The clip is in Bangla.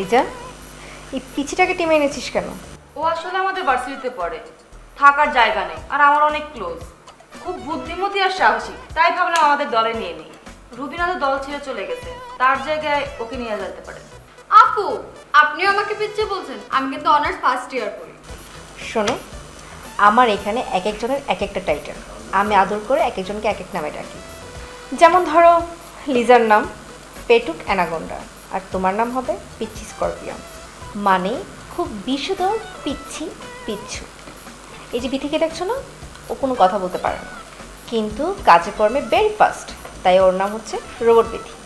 লিজা, এই পিচিটাকে টিমে এনেছিস কেন? ও আসলে আমাদের ভার্সিটিতে পড়ে, থাকার জায়গা নেই, আর আমার অনেক ক্লোজ, খুব বুদ্ধিমতী আর সাহসী, তাই ভাবলাম আমাদের দলে নিয়ে নিই। রুবিনা তো দল ছেড়ে চলে গেছে, তার জায়গায় ওকে নিয়ে যেতে পারে। আপু, আপনিও আমাকে পিচ্চি বলছেন? আমি কিন্তু অনার্স ফার্স্ট ইয়ার করি। শোনো, আমার এখানে এক একজনের এক একটা টাইটেল, আমি আদর করে এক একজনকে এক এক নামে ডাকি। যেমন ধরো, লিজার নাম পেটুক অ্যানাগোন্ডা, আর তোমার নাম হবে পিচ্ছি স্করপিয়ন, মানে খুব বিষধর পিচ্ছি পিচ্ছু। এই যে বিথিকে দেখছো না, ও কোনো কথা বলতে পারে না, কিন্তু কাজে কর্মে ভেরি ফাস্ট, তাই ওর নাম হচ্ছে রোবট বিথি।